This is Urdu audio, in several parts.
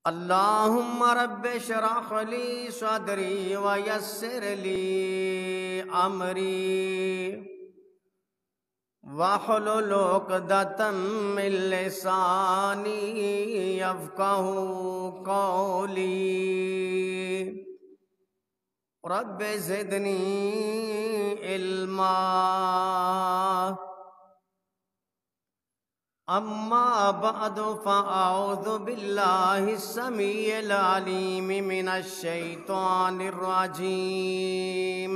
اللہم رب اشرح لی صدری ویسر لی امری واحلل عقدۃ من لسانی یفقہوا قولی رب زدنی علما اما بعد فاعوذ باللہ السمیع العلیم من الشیطان الرجیم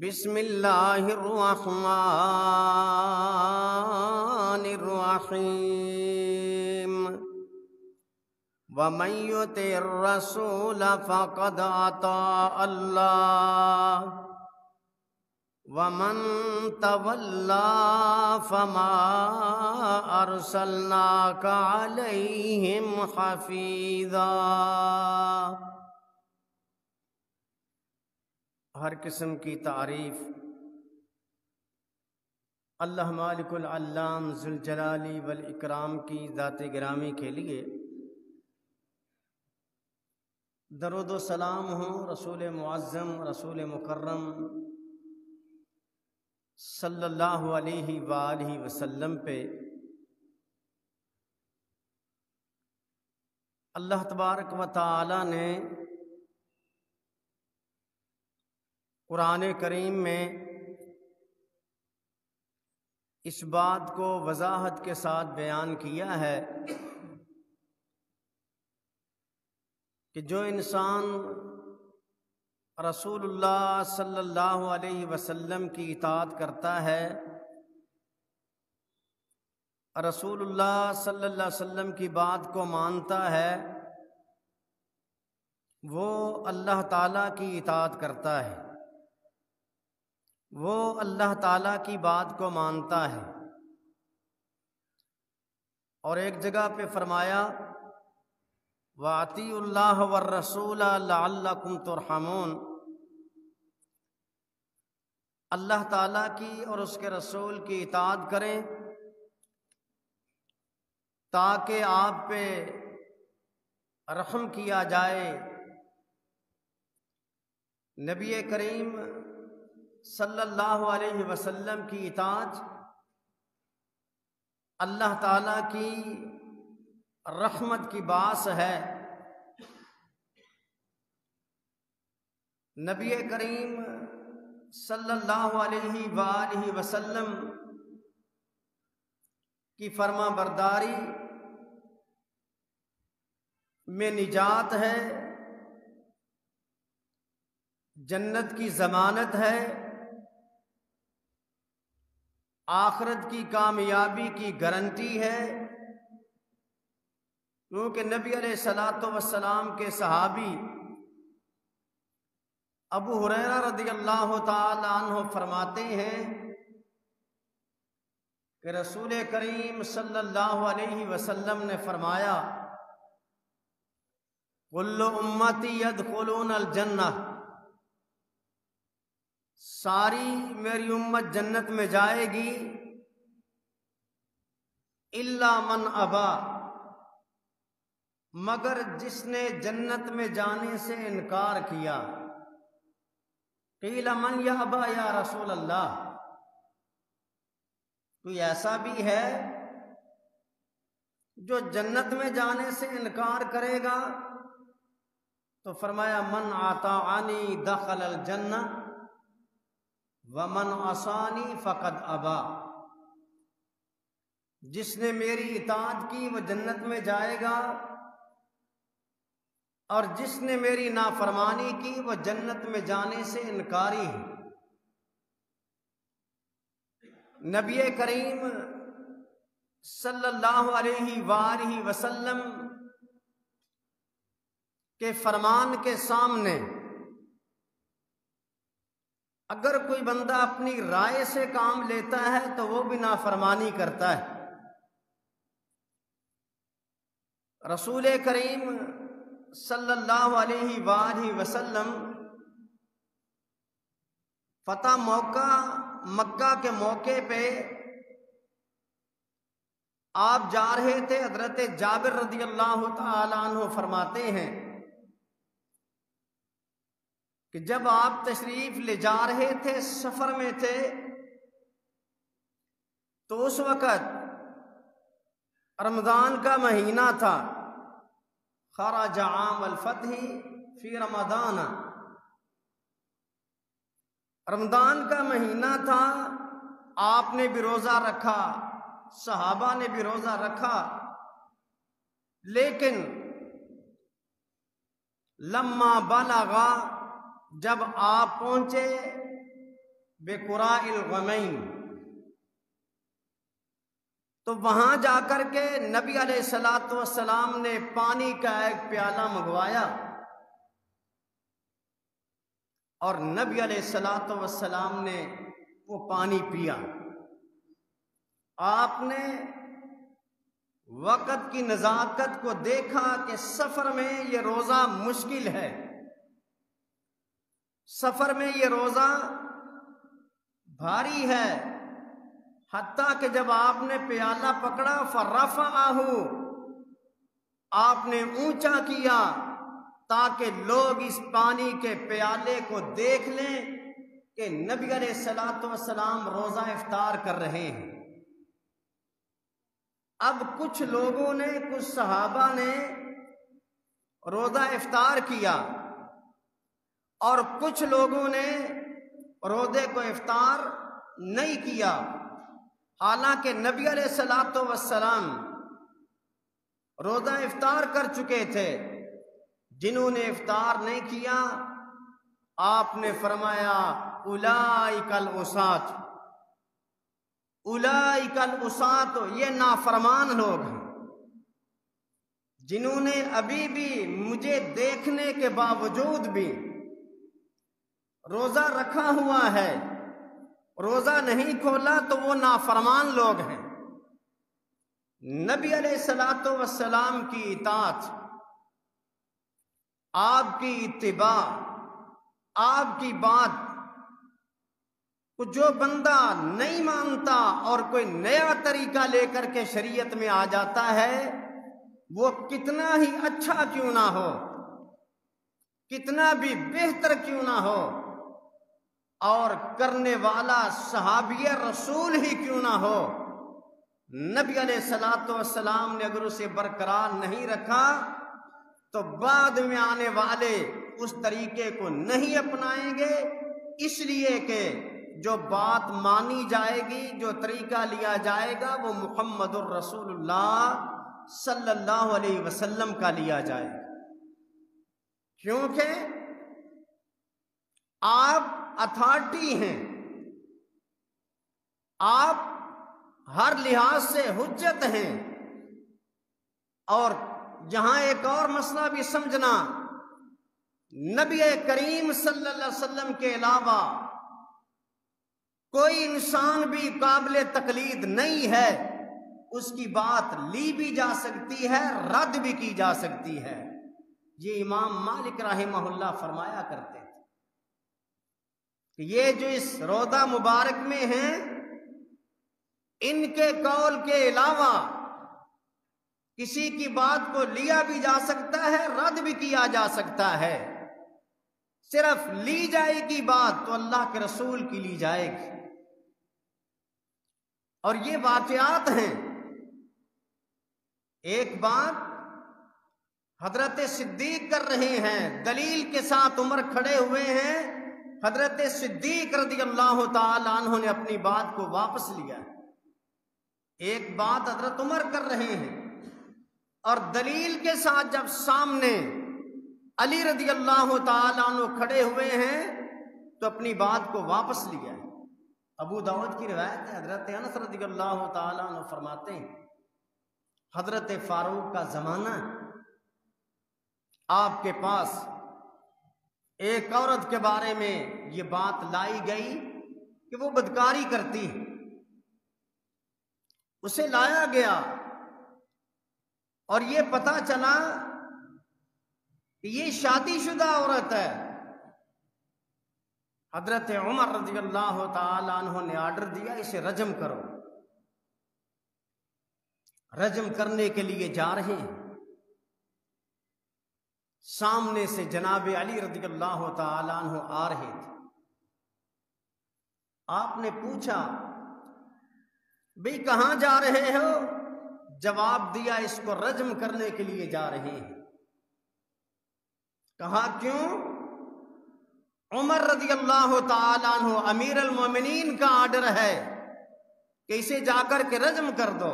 بسم اللہ الرحمن الرحیم ومن یطع الرسول فقد اطاع اللہ ومن تولى فما أرسلناك عليهم حفيظا۔ ہر قسم کی تعریف اللہ مالک العلام ذوالجلال والاکرام کی ذات گرامی کے لیے درود و سلام ہوں رسول معظم رسول مکرم صلی اللہ علیہ وآلہ وسلم پہ۔ اللہ تبارک و تعالی نے قرآن کریم میں اس بات کو وضاحت کے ساتھ بیان کیا ہے کہ جو انسان رسول اللہ صلی اللہ علیہ وسلم کی اطاعت کرتا ہے، رسول اللہ صلی اللہ علیہ وسلم کی بات کو مانتا ہے، وہ اللہ تعالیٰ کی اطاعت کرتا ہے، وہ اللہ تعالیٰ کی بات کو مانتا ہے۔ اور ایک جگہ پہ فرمایا وَأَطِیعُوا اللَّهَ وَالرَّسُولَ لَعَلَّکُمْ تُرْحَمُونَ، اللہ تعالیٰ کی اور اس کے رسول کی اطاعت کریں تاکہ آپ پہ رحم کیا جائے۔ نبی کریم صلی اللہ علیہ وسلم کی اطاعت اللہ تعالیٰ کی رحمت کی باعث ہے۔ نبی کریم صلی اللہ علیہ وآلہ وسلم کی فرما برداری میں نجات ہے، جنت کی ضمانت ہے، آخرت کی کامیابی کی گارنٹی ہے، کیونکہ نبی علیہ الصلوۃ والسلام کے صحابی ابو ہریرہ رضی اللہ تعالی عنہ فرماتے ہیں کہ رسول کریم صلی اللہ علیہ وسلم نے فرمایا کل امتی یدخلون الجنہ، ساری میری امت جنت میں جائے گی الا من ابا، مگر جس نے جنت میں جانے سے انکار کیا۔ قیل من یابا یا رسول اللہ، کوئی ایسا بھی ہے جو جنت میں جانے سے انکار کرے گا؟ تو فرمایا من اطاعنی دخل الجنہ ومن عصانی فقد ابا، جس نے میری اطاعت کی وہ جنت میں جائے گا، اور جس نے میری نافرمانی کی وہ جنت میں جانے سے انکاری ہے۔ نبی کریم صلی اللہ علیہ وآلہ وسلم کے فرمان کے سامنے اگر کوئی بندہ اپنی رائے سے کام لیتا ہے تو وہ بھی نافرمانی کرتا ہے۔ رسول کریم صلی اللہ علیہ وآلہ وسلم فتح مکہ کے موقع پہ آپ جا رہے تھے، حضرت جابر رضی اللہ تعالی عنہ فرماتے ہیں کہ جب آپ تشریف لے جا رہے تھے، سفر میں تھے، تو اس وقت رمضان کا مہینہ تھا، خرج عام الفتح فی رمضان، رمضان کا مہینہ تھا، آپ نے بھی روزہ رکھا، صحابہ نے بھی روزہ رکھا، لیکن لما بلغا، جب آپ پہنچے بقراء الغمیم، تو وہاں جا کر کے نبی علیہ الصلوۃ والسلام نے پانی کا ایک پیالہ منگوایا اور نبی علیہ الصلوۃ والسلام نے وہ پانی پیا۔ آپ نے وقت کی نزاکت کو دیکھا کہ سفر میں یہ روزہ مشکل ہے، سفر میں یہ روزہ بھاری ہے، حتیٰ کہ جب آپ نے پیالہ پکڑا فرفعہ، آپ نے اونچا کیا تاکہ لوگ اس پانی کے پیالے کو دیکھ لیں کہ نبی علیہ الصلوۃ والسلام روزہ افطار کر رہے ہیں۔ اب کچھ لوگوں نے، کچھ صحابہ نے روزہ افطار کیا اور کچھ لوگوں نے روزے کو افطار نہیں کیا، حالانکہ نبی علیہ الصلوۃ والسلام روزہ افطار کر چکے تھے۔ جنہوں نے افطار نہیں کیا، آپ نے فرمایا اولئک العصاۃ، اولئک العصاۃ، یہ نافرمان لوگ ہیں جنہوں نے ابھی بھی مجھے دیکھنے کے باوجود بھی روزہ رکھا ہوا ہے، روزہ نہیں کھولا، تو وہ نافرمان لوگ ہیں۔ نبی علیہ الصلوۃ والسلام کی اطاعت، آپ کی اتباع، آپ کی بات کو جو بندہ نہیں مانتا اور کوئی نیا طریقہ لے کر کے شریعت میں آ جاتا ہے، وہ کتنا ہی اچھا کیوں نہ ہو، کتنا بھی بہتر کیوں نہ ہو، اور کرنے والا صحابی رسول ہی کیوں نہ ہو، نبی علیہ الصلوۃ والسلام نے اگر اسے برقرار نہیں رکھا تو بعد میں آنے والے اس طریقے کو نہیں اپنائیں گے، اس لیے کہ جو بات مانی جائے گی، جو طریقہ لیا جائے گا، وہ محمد الرسول اللہ صلی اللہ علیہ وسلم کا لیا جائے گا، کیونکہ آپ اتھارٹی ہیں، آپ ہر لحاظ سے حجت ہیں۔ اور یہاں ایک اور مسئلہ بھی سمجھنا، نبی کریم صلی اللہ علیہ وسلم کے علاوہ کوئی انسان بھی قابل تقلید نہیں ہے، اس کی بات لی بھی جا سکتی ہے، رد بھی کی جا سکتی ہے۔ یہ امام مالک رحمہ اللہ فرمایا کرتے تھے کہ یہ جو اس روضہ مبارک میں ہیں، ان کے قول کے علاوہ کسی کی بات کو لیا بھی جا سکتا ہے، رد بھی کیا جا سکتا ہے، صرف لی جائے گی بات تو اللہ کے رسول کی لی جائے گی۔ اور یہ واقعات ہیں۔ ایک بات حضرت صدیق کر رہے ہیں، دلیل کے ساتھ عمر کھڑے ہوئے ہیں، حضرت صدیق رضی اللہ تعالی عنہ نے اپنی بات کو واپس لیا۔ ایک بات حضرت عمر کر رہے ہیں اور دلیل کے ساتھ جب سامنے علی رضی اللہ تعالی عنہ کھڑے ہوئے ہیں تو اپنی بات کو واپس لیا ہے۔ ابو داؤد کی روایت ہے، حضرت انس رضی اللہ تعالی عنہ فرماتے ہیں حضرت فاروق کا زمانہ، آپ کے پاس ایک عورت کے بارے میں یہ بات لائی گئی کہ وہ بدکاری کرتی ہے، اسے لایا گیا اور یہ پتہ چلا کہ یہ شادی شدہ عورت ہے۔ حضرت عمر رضی اللہ تعالی عنہ نے آرڈر دیا، اسے رجم کرو۔ رجم کرنے کے لیے جا رہے ہیں۔ سامنے سے جناب علی رضی اللہ تعالیٰ عنہ آ رہے تھے۔ آپ نے پوچھا بھئی کہاں جا رہے ہو؟ جواب دیا اس کو رجم کرنے کے لیے جا رہے ہیں۔ کہا کیوں؟ عمر رضی اللہ تعالیٰ عنہ امیر المومنین کا آرڈر ہے کہ اسے جا کر کے رجم کر دو۔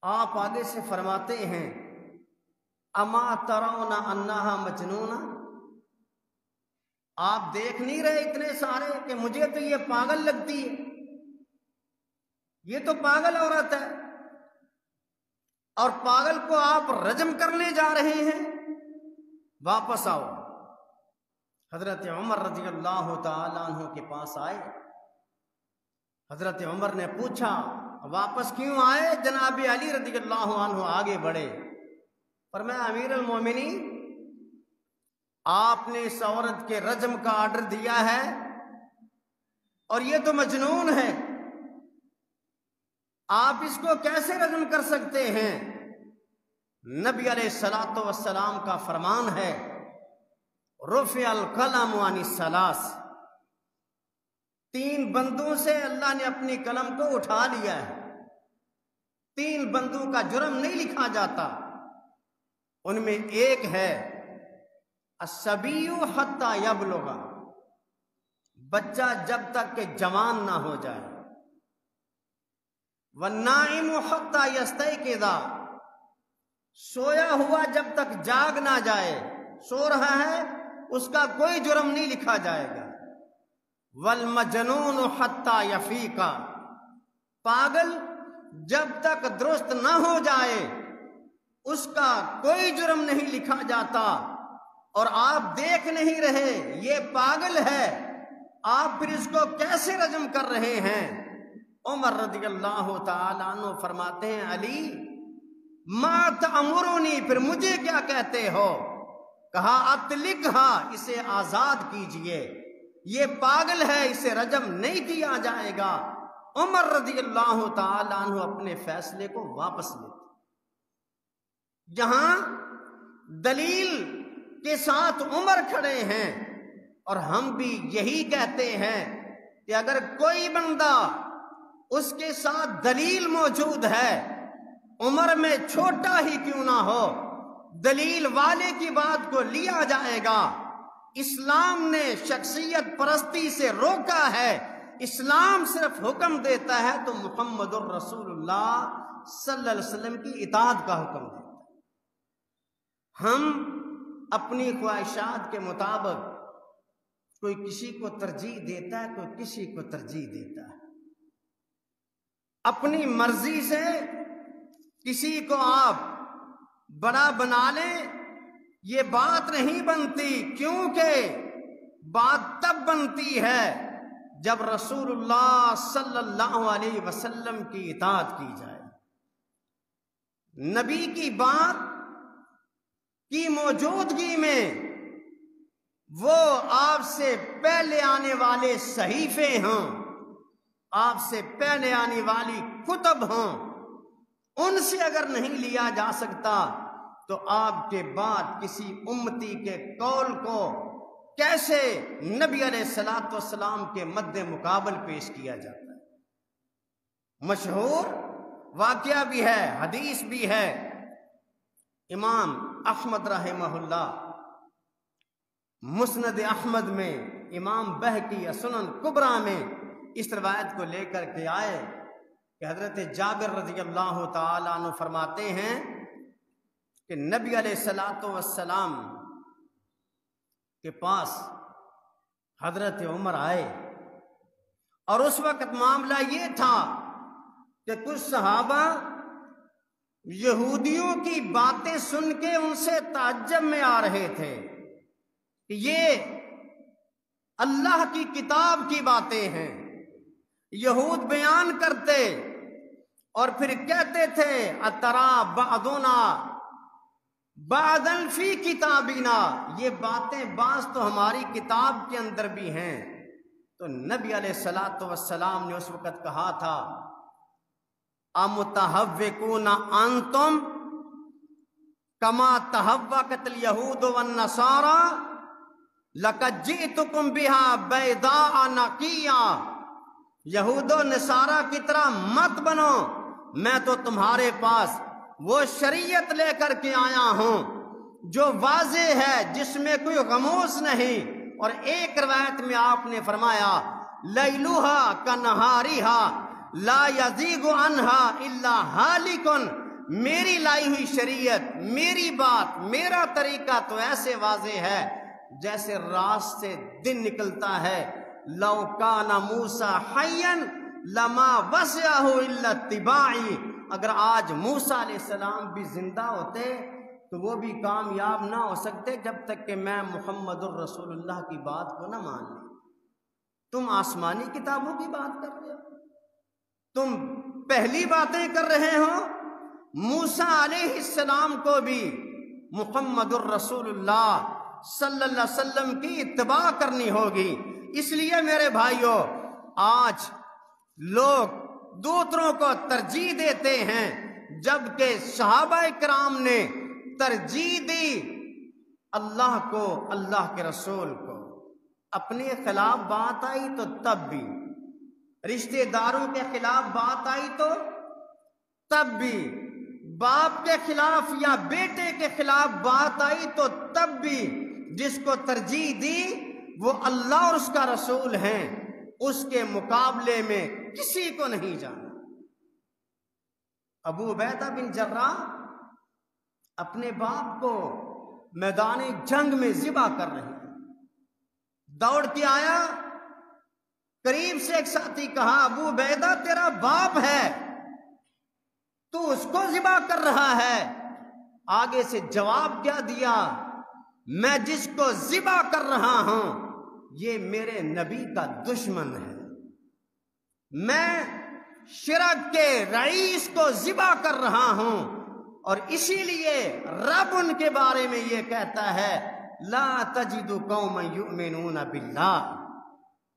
آپ آگے سے فرماتے ہیں اما ترون انہا مجنونہ، آپ دیکھ نہیں رہے اتنے سارے کہ مجھے تو یہ پاگل لگتی ہے، یہ تو پاگل عورت ہے، اور پاگل کو آپ رجم کرنے جا رہے ہیں؟ واپس آؤ۔ حضرت عمر رضی اللہ تعالیٰ عنہ کے پاس آئے۔ حضرت عمر نے پوچھا واپس کیوں آئے؟ جناب علی رضی اللہ عنہ آگے بڑھے، فرمایا امیر المومنین، آپ نے اس عورت کے رجم کا آرڈر دیا ہے اور یہ تو مجنون ہے، آپ اس کو کیسے رجم کر سکتے ہیں؟ نبی علیہ الصلوۃ والسلام کا فرمان ہے رفع القلم عن الثلاث، 3 بندوں سے اللہ نے اپنی قلم کو اٹھا لیا ہے، 3 بندوں کا جرم نہیں لکھا جاتا، ان میں ایک ہے الصبی حتی یبلغ، بچہ جب تک کہ جوان نہ ہو جائے، والنائم حتی یستیقظ، سویا ہوا جب تک جاگ نہ جائے، سو رہا ہے اس کا کوئی جرم نہیں لکھا جائے گا، والمجنون حتی یفیق، پاگل جب تک درست نہ ہو جائے اس کا کوئی جرم نہیں لکھا جاتا، اور آپ دیکھ نہیں رہے یہ پاگل ہے، آپ پھر اس کو کیسے رجم کر رہے ہیں؟ عمر رضی اللہ تعالیٰ عنہ فرماتے ہیں علی ما تأمرونی، پھر مجھے کیا کہتے ہو؟ کہا اطلقھا، اسے آزاد کیجئے، یہ پاگل ہے، اسے رجم نہیں کیا جائے گا۔ عمر رضی اللہ تعالیٰ عنہ اپنے فیصلے کو واپس لیتے۔ جہاں دلیل کے ساتھ عمر کھڑے ہیں، اور ہم بھی یہی کہتے ہیں کہ اگر کوئی بندہ اس کے ساتھ دلیل موجود ہے، عمر میں چھوٹا ہی کیوں نہ ہو، دلیل والے کی بات کو لیا جائے گا۔ اسلام نے شخصیت پرستی سے روکا ہے، اسلام صرف حکم دیتا ہے تو محمد الرسول اللہ صلی اللہ علیہ وسلم کی اطاعت کا حکم دیتا ہے۔ ہم اپنی خواہشات کے مطابق کوئی کسی کو ترجیح دیتا ہے، کوئی کسی کو ترجیح دیتا ہے، اپنی مرضی سے کسی کو آپ بڑا بنا لیں، یہ بات نہیں بنتی، کیونکہ بات تب بنتی ہے جب رسول اللہ صلی اللہ علیہ وسلم کی اطاعت کی جائے، نبی کی بات کی موجودگی میں وہ آپ سے پہلے آنے والے صحیفے ہوں، آپ سے پہلے آنے والی کتب ہوں، ان سے اگر نہیں لیا جا سکتا تو آپ کے بعد کسی امتی کے قول کو کیسے نبی علیہ الصلوۃ والسلام کے مد مقابل پیش کیا جاتا ہے؟ مشہور واقعہ بھی ہے، حدیث بھی ہے، امام احمد رحمہ اللہ مسند احمد میں، امام بہقی سنن کبریٰ میں اس روایت کو لے کر کے آئے کہ حضرت جابر رضی اللہ تعالیٰ عنہ فرماتے ہیں کہ نبی علیہ الصلوۃ والسلام کے پاس حضرت عمر آئے، اور اس وقت معاملہ یہ تھا کہ کچھ صحابہ یہودیوں کی باتیں سن کے ان سے تعجب میں آ رہے تھے کہ یہ اللہ کی کتاب کی باتیں ہیں، یہود بیان کرتے اور پھر کہتے تھے اترا بعضنا بعضا فی کتابنا، یہ باتیں بعض تو ہماری کتاب کے اندر بھی ہیں۔ تو نبی علیہ الصلوۃ والسلام نے اس وقت کہا تھا امتحوکون انتم کما تحوکت الیہود والنصارى لقد جئتکم بہا بیضاء نقیہ، یہود و نصارہ کی طرح مت بنو، میں تو تمہارے پاس وہ شریعت لے کر کے آیا ہوں جو واضح ہے، جس میں کوئی غموس نہیں۔ اور ایک روایت میں آپ نے فرمایا لیلوہا کنہاریہا لا یزیغ عنہا الا ہالکن، میری لائی ہوئی شریعت، میری بات، میرا طریقہ تو ایسے واضح ہے جیسے رات سے دن نکلتا ہے۔ لو کان موسیٰ حیا لما وسعہ الا اتباعی، اگر آج موسیٰ علیہ السلام بھی زندہ ہوتے تو وہ بھی کامیاب نہ ہو سکتے جب تک کہ میں محمد الرسول اللہ کی بات کو نہ مان لوں۔ تم آسمانی کتابوں کی بات کر رہے ہو، تم پہلی باتیں کر رہے ہو۔ موسیٰ علیہ السلام کو بھی محمد الرسول اللہ صلی اللہ علیہ وسلم کی اتباع کرنی ہوگی۔ اس لیے میرے بھائیوں، آج لوگ دوسروں کو ترجیح دیتے ہیں جبکہ صحابہ کرام نے ترجیح دی اللہ کو، اللہ کے رسول کو۔ اپنے خلاف بات آئی تو تب بھی، رشتہ داروں کے خلاف بات آئی تو تب بھی، باپ کے خلاف یا بیٹے کے خلاف بات آئی تو تب بھی، جس کو ترجیح دی وہ اللہ اور اس کا رسول ہیں، اس کے مقابلے میں کسی کو نہیں جانا۔ ابو عبیدہ بن جراح اپنے باپ کو میدان جنگ میں ذبح کر رہے ہیں، دوڑ کے آیا، قریب سے ایک ساتھی کہا ابو عبیدہ تیرا باپ ہے، تو اس کو ذبح کر رہا ہے؟ آگے سے جواب کیا دیا، میں جس کو ذبح کر رہا ہوں یہ میرے نبی کا دشمن ہے، میں شرک کے رئیس کو ذبح کر رہا ہوں، اور اسی لیے رب ان کے بارے میں یہ کہتا ہے لا تجد قوما یؤمنون باللہ،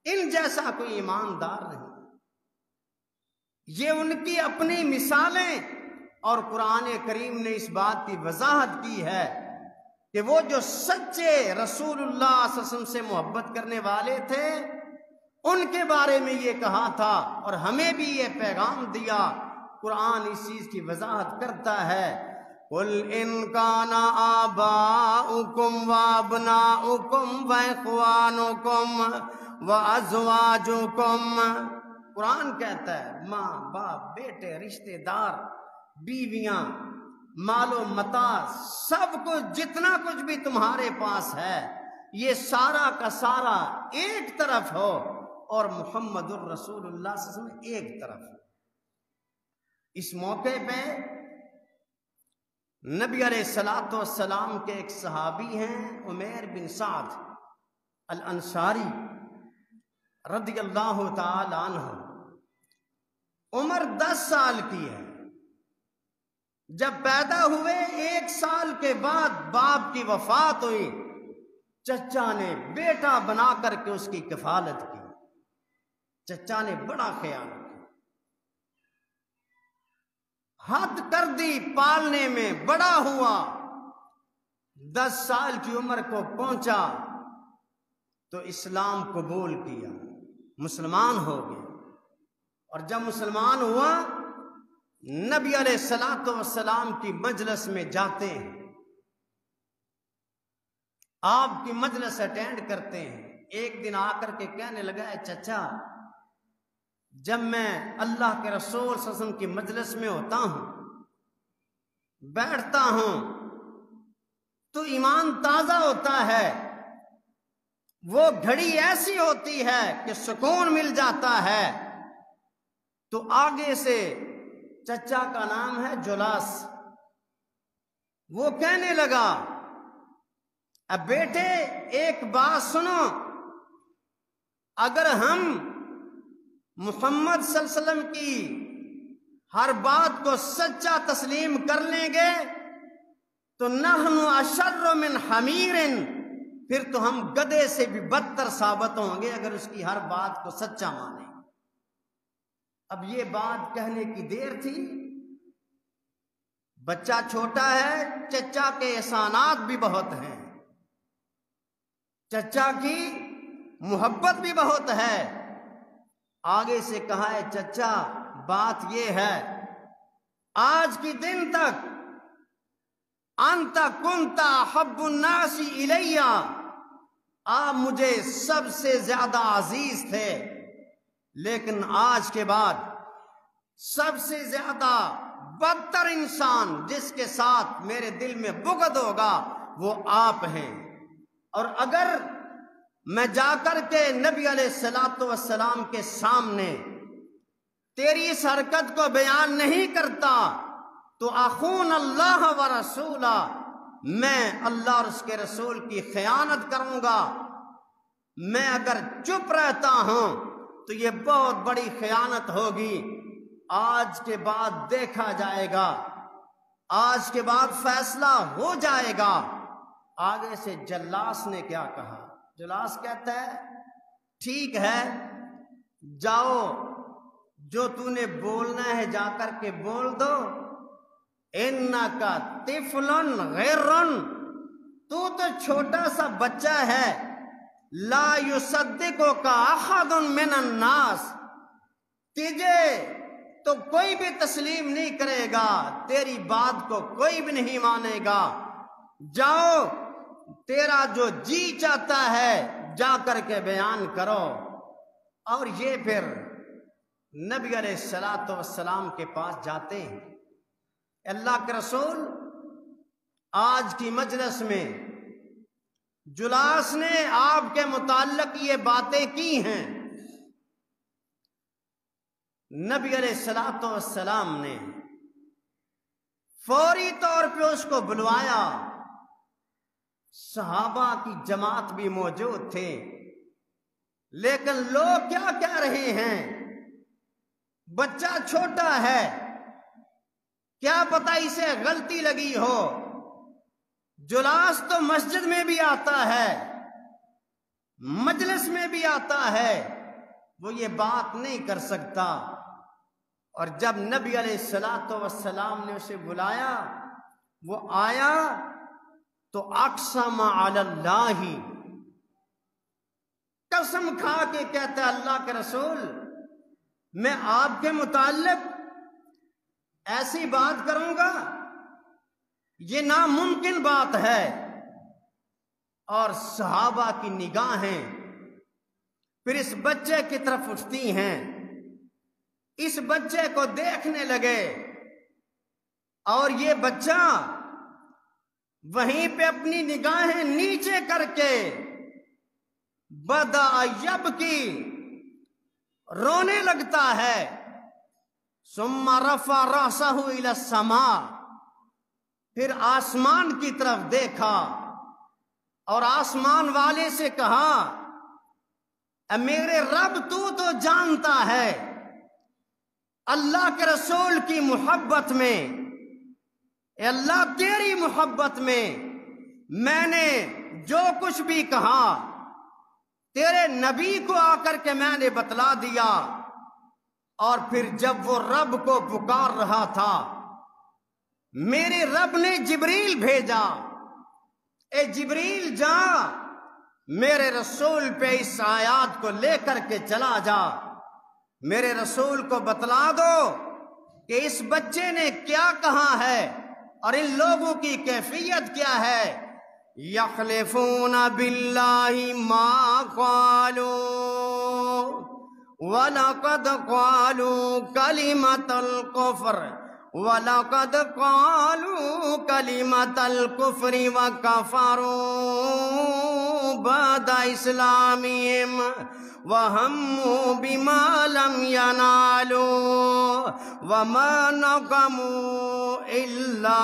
ان جیسا کوئی ایماندار نہیں۔ یہ ان کی اپنی مثالیں، اور قرآن کریم نے اس بات کی وضاحت کی ہے کہ وہ جو سچے رسول اللہ صلی اللہ علیہ وسلم سے محبت کرنے والے تھے ان کے بارے میں یہ کہا تھا، اور ہمیں بھی یہ پیغام دیا۔ قرآن اس چیز کی وضاحت کرتا ہے قُلْ إِنْ كَانَ آبَاؤُكُمْ وَأَبْنَاؤُكُمْ وَإِخْوَانُكُمْ وَأَزْوَاجُكُمْ، قرآن کہتا ہے ماں باپ، بیٹے، رشتہ دار، بیویاں، مال و متاع، سب کچھ، جتنا کچھ بھی تمہارے پاس ہے یہ سارا کا سارا ایک طرف ہو، اور محمد الرسول اللہ صلی اللہ علیہ وسلم ایک طرف ہو۔ اس موقع پہ نبی علیہ الصلوۃ والسلام کے ایک صحابی ہیں عمیر بن سعد الانصاری رضی اللہ تعالی عنہ، عمر 10 سال کی ہے، جب پیدا ہوئے 1 سال کے بعد باپ کی وفات ہوئی، چچا نے بیٹا بنا کر کے اس کی کفالت کی، چچا نے بڑا خیال کیا، حد کر دی پالنے میں، بڑا ہوا، 10 سال کی عمر کو پہنچا تو اسلام قبول کیا، مسلمان ہو گیا، اور جب مسلمان ہوا نبی علیہ الصلوۃ والسلام کی مجلس میں جاتے ہیں، آپ کی مجلس اٹینڈ کرتے ہیں۔ ایک دن آ کر کے کہنے لگا ہے چچا، جب میں اللہ کے رسول صلی اللہ علیہ وسلم کی مجلس میں ہوتا ہوں، بیٹھتا ہوں تو ایمان تازہ ہوتا ہے، وہ گھڑی ایسی ہوتی ہے کہ سکون مل جاتا ہے۔ تو آگے سے چچا کا نام ہے جلاس، وہ کہنے لگا اب بیٹے ایک بات سنو، اگر ہم محمد صلی اللہ علیہ وسلم کی ہر بات کو سچا تسلیم کر لیں گے تو نحن اشر من حمیر، پھر تو ہم گدھے سے بھی بدتر ثابت ہوں گے اگر اس کی ہر بات کو سچا مانیں۔ اب یہ بات کہنے کی دیر تھی، بچہ چھوٹا ہے، چچا کے احسانات بھی بہت ہیں، چچا کی محبت بھی بہت ہے۔ آگے سے کہا ہے چچا بات یہ ہے، آج کی دن تک انت کنت احب الناس الی، آپ مجھے سب سے زیادہ عزیز تھے، لیکن آج کے بعد سب سے زیادہ بدتر انسان جس کے ساتھ میرے دل میں بغض ہوگا وہ آپ ہیں۔ اور اگر میں جا کر کے نبی علیہ الصلوۃ والسلام کے سامنے تیری اس حرکت کو بیان نہیں کرتا تو اخون اللہ و رسولہ، میں اللہ اور اس کے رسول کی خیانت کروں گا۔ میں اگر چپ رہتا ہوں تو یہ بہت بڑی خیانت ہوگی۔ آج کے بعد دیکھا جائے گا، آج کے بعد فیصلہ ہو جائے گا۔ آگے سے جلاس نے کیا کہا؟ جلاس کہتا ہے ٹھیک ہے، جاؤ جو تو نے بولنا ہے جا کر کے بول دو، انکا طفل غیر، تو چھوٹا سا بچہ ہے، لا یصدقک احد من الناس، تجھے تو کوئی بھی تسلیم نہیں کرے گا، تیری بات کو کوئی بھی نہیں مانے گا، جاؤ تیرا جو جی چاہتا ہے جا کر کے بیان کرو۔ اور یہ پھر نبی علیہ الصلوۃ والسلام کے پاس جاتے ہیں، اللہ کے رسول آج کی مجلس میں جلاس نے آپ کے متعلق یہ باتیں کی ہیں، نبی علیہ الصلوۃ والسلام نے فوری طور پہ اس کو بلوایا، صحابہ کی جماعت بھی موجود تھے، لیکن لوگ کیا کہہ رہے ہیں؟ بچہ چھوٹا ہے، کیا پتہ اسے غلطی لگی ہو۔ جلاس تو مسجد میں بھی آتا ہے، مجلس میں بھی آتا ہے، وہ یہ بات نہیں کر سکتا۔ اور جب نبی علیہ الصلوۃ والسلام نے اسے بلایا، وہ آیا تو اقسم علی اللہ، قسم کھا کے کہتا ہے اللہ کے رسول میں آپ کے متعلق ایسی بات کروں گا، یہ ناممکن بات ہے۔ اور صحابہ کی نگاہیں پھر اس بچے کی طرف اٹھتی ہیں، اس بچے کو دیکھنے لگے، اور یہ بچہ وہیں پہ اپنی نگاہیں نیچے کر کے بدأ یبکی، رونے لگتا ہے، ثم رفع رأسہ الی السماء، پھر آسمان کی طرف دیکھا اور آسمان والے سے کہا اے میرے رب تو جانتا ہے اللہ کے رسول کی محبت میں، اے اللہ تیری محبت میں نے جو کچھ بھی کہا تیرے نبی کو آ کر کے میں نے بتلا دیا۔ اور پھر جب وہ رب کو پکار رہا تھا، میرے رب نے جبریل بھیجا، اے جبریل جا میرے رسول پہ اس آیات کو لے کر کے چلا جا، میرے رسول کو بتلا دو کہ اس بچے نے کیا کہا ہے اور ان لوگوں کی کیفیت کیا ہے۔ یخلفون باللہ ما قالوا وَلَقَدْ قَالُوا كَلِمَةَ الْكُفْرِ وَلَقَدْ قَالُوا كَلِمَةَ الْكُفْرِ وَكَفَرُوا بَعْدَ إِسْلَامِهِمْ وَهَمُّوا بِمَا لَمْ يَنَالُوا وَمَا نَقَمُوا إِلَّا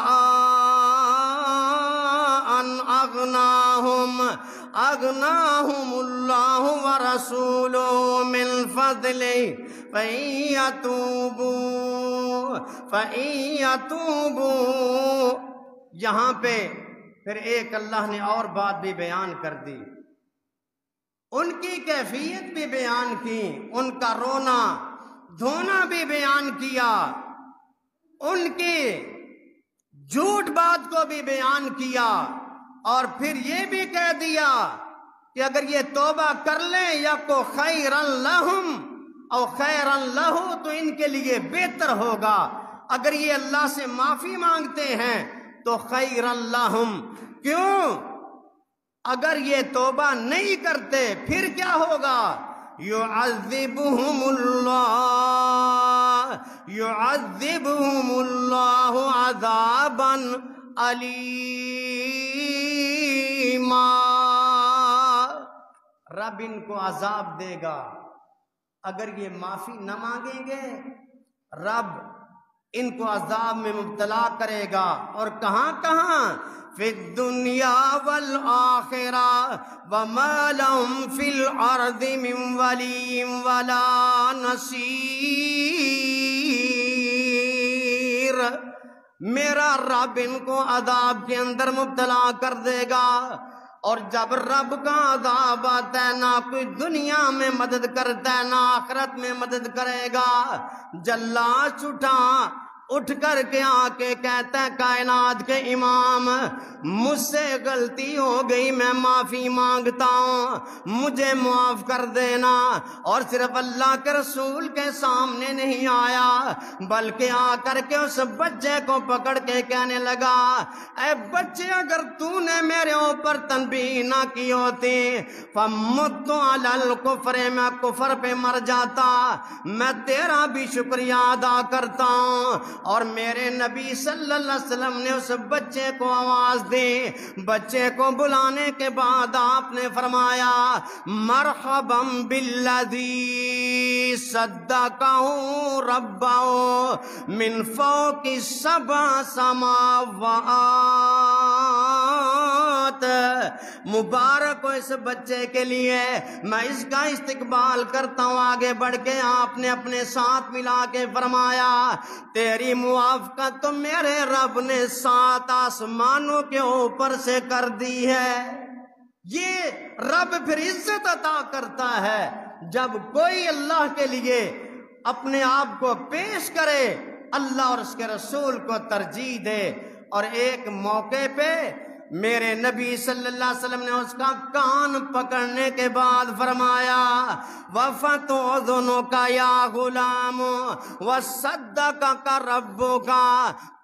أَنْ أغناهم اللہ ورسولہ من فضلہ فَإِن يَتُوبُوا۔ یہاں پہ پھر ایک اللہ نے اور بات بھی بیان کر دی، ان کی کیفیت بھی بیان کی، ان کا رونا دھونا بھی بیان کیا، ان کی جھوٹ بات کو بھی بیان کیا، اور پھر یہ بھی کہہ دیا کہ اگر یہ توبہ کر لیں یا کو خیرا لہم او خیرا لہو، تو ان کے لیے بہتر ہوگا، اگر یہ اللہ سے معافی مانگتے ہیں تو خیرا لہم۔ کیوں؟ اگر یہ توبہ نہیں کرتے پھر کیا ہوگا؟ يعذبهم الله عذابا علیما، رب ان کو عذاب دے گا اگر یہ معافی نہ مانگیں گے، رب ان کو عذاب میں مبتلا کرے گا، اور کہاں کہاں؟ فی الدنیا والآخرہ وما لهم فی الارض من ولی ولا نصیر، میرا رب ان کو عذاب کے اندر مبتلا کر دے گا، اور جب رب کا عذاب آتا ہے نہ کوئی دنیا میں مدد کرتا ہے نہ آخرت میں مدد کرے گا۔ جلاد اٹھ کر کے آ کے کہتا ہے کائنات کے امام، مجھ سے غلطی ہو گئی، میں معافی مانگتا ہوں، مجھے معاف کر دینا، اور صرف اللہ کے رسول کے سامنے نہیں آیا بلکہ آ کر کے اس بچے کو پکڑ کے کہنے لگا، اے بچے اگر تو نے میرے اوپر تنبیہ نہ کی ہوتی فمت علی الکفر، میں کفر پہ مر جاتا، میں تیرا بھی شکریہ ادا کرتا ہوں۔ اور میرے نبی صلی اللہ علیہ وسلم نے اس بچے کو آواز دی، بچے کو بلانے کے بعد آپ نے فرمایا مرحبا بالذی صدقہ ربہ من فوق 7 سماوات، مبارک ہو اس بچے کے لیے، میں اس کا استقبال کرتا ہوں۔ آگے بڑھ کے آپ نے اپنے ساتھ ملا کے فرمایا تیری موافقت تو میرے رب نے 7 آسمانوں کے اوپر سے کر دی ہے۔ یہ رب پھر عزت عطا کرتا ہے جب کوئی اللہ کے لیے اپنے آپ کو پیش کرے، اللہ اور اس کے رسول کو ترجیح دے۔ اور ایک موقع پہ میرے نبی صلی اللہ علیہ وسلم نے اس کا کان پکڑنے کے بعد فرمایا وَفَتُعْذُنُكَ يَا غُلَامُ وَصَدَّقَكَ رَبُّكَ،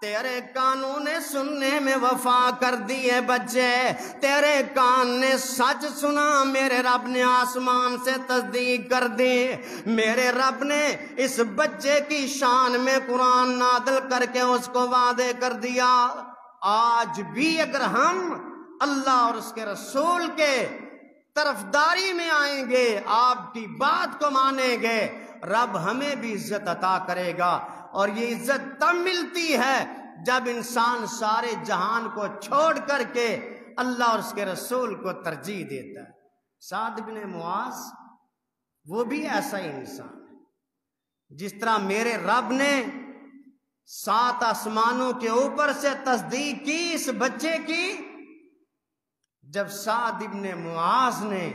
تیرے کانوں نے سننے میں وفا کر دی ہے بچے، تیرے کان نے سچ سنا، میرے رب نے آسمان سے تصدیق کر دی، میرے رب نے اس بچے کی شان میں قرآن نازل کر کے اس کو وعدے کر دیا۔ آج بھی اگر ہم اللہ اور اس کے رسول کے طرفداری میں آئیں گے، آپ کی بات کو مانیں گے، رب ہمیں بھی عزت عطا کرے گا، اور یہ عزت تب ملتی ہے جب انسان سارے جہان کو چھوڑ کر کے اللہ اور اس کے رسول کو ترجیح دیتا ہے۔ سعد بن معاذ وہ بھی ایسا ہی انسان ہے، جس طرح میرے رب نے 7 آسمانوں کے اوپر سے تصدیق کی اس بچے کی، جب سعد بن معاذ نے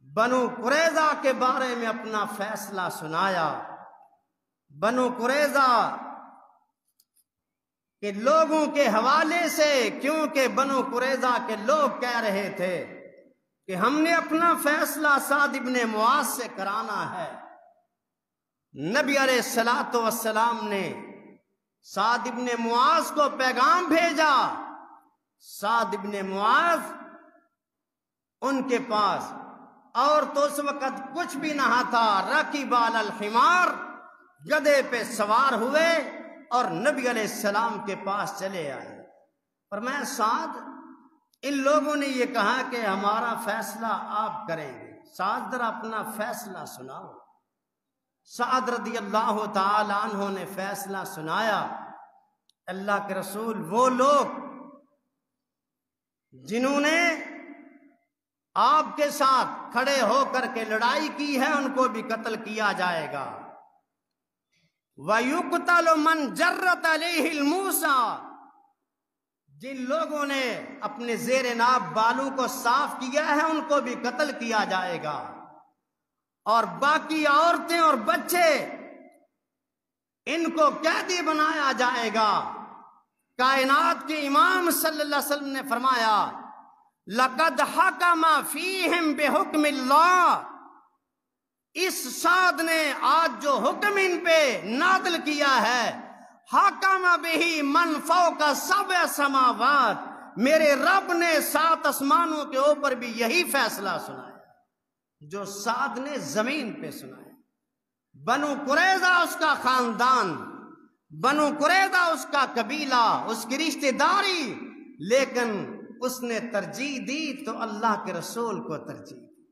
بنو قریظہ کے بارے میں اپنا فیصلہ سنایا، بنو قریظہ کے لوگوں کے حوالے سے، کیونکہ بنو قریظہ کے لوگ کہہ رہے تھے کہ ہم نے اپنا فیصلہ سعد بن معاذ سے کرانا ہے، نبی علیہ السلام نے سعد بن معاذ کو پیغام بھیجا۔ سعد بن معاذ ان کے پاس، اور تو اس وقت کچھ بھی نہ تھا، رکب علی الحمار، گدھے پہ سوار ہوئے اور نبی علیہ السلام کے پاس چلے آئے۔ فرمایا سعد، ان لوگوں نے یہ کہا کہ ہمارا فیصلہ آپ کریں گے، سعد ذرا اپنا فیصلہ سناؤ۔ سعد رضی اللہ تعالی عنہ نے فیصلہ سنایا۔ اللہ کے رسول، وہ لوگ جنہوں نے آپ کے ساتھ کھڑے ہو کر کے لڑائی کی ہے ان کو بھی قتل کیا جائے گا۔ وَيُقْتَلُ مَنْ جَرَّتْ عَلَيْهِ الْمُوسَى، جن لوگوں نے اپنے زیر ناب بالوں کو صاف کیا ہے ان کو بھی قتل کیا جائے گا، اور باقی عورتیں اور بچے ان کو قیدی بنایا جائے گا۔ کائنات کے امام صلی اللہ علیہ وسلم نے فرمایا لَقَدْ حَكَمَ فِيهِمْ بِحُكْمِ اللَّهِ، اس سعد نے آج جو حکم ان پہ نازل کیا ہے، حَكَمَ بِهِ مَنْ فَوْقَ سَبْعِ سَمَاوَاتٍ، میرے رب نے 7 آسمانوں کے اوپر بھی یہی فیصلہ سنایا جو سعد نے زمین پہ سنایا۔ بنو قریظہ اس کا خاندان، بنو قریظہ اس کا قبیلہ، اس کی رشتہ داری، لیکن اس نے ترجیح دی تو اللہ کے رسول کو ترجیح دی۔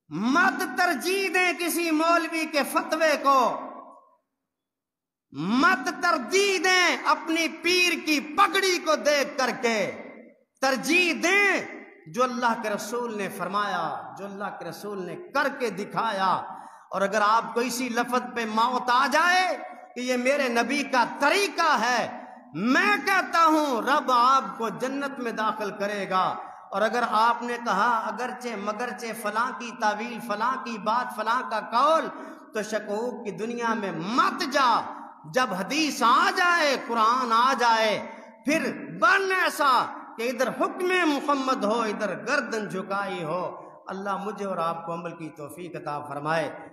مت ترجیح دیں کسی مولوی کے فتوے کو، مت ترجیح دیں اپنی پیر کی پگڑی کو دیکھ کر کے، ترجیح دیں جو اللہ کے رسول نے فرمایا، جو اللہ کے رسول نے کر کے دکھایا۔ اور اگر آپ کو اسی لفظ پہ موت آ جائے کہ یہ میرے نبی کا طریقہ ہے، میں کہتا ہوں رب آپ کو جنت میں داخل کرے گا۔ اور اگر آپ نے کہا اگرچہ مگرچہ فلاں کی تعویل، فلاں کی بات، فلاں کا قول، تو شکوک کی دنیا میں مت جا۔ جب حدیث آ جائے، قرآن آ جائے، پھر بن ایسا کہ ادھر حکم محمد ہو، ادھر گردن جھکائی ہو۔ اللہ مجھے اور آپ کو عمل کی توفیق عطا فرمائے۔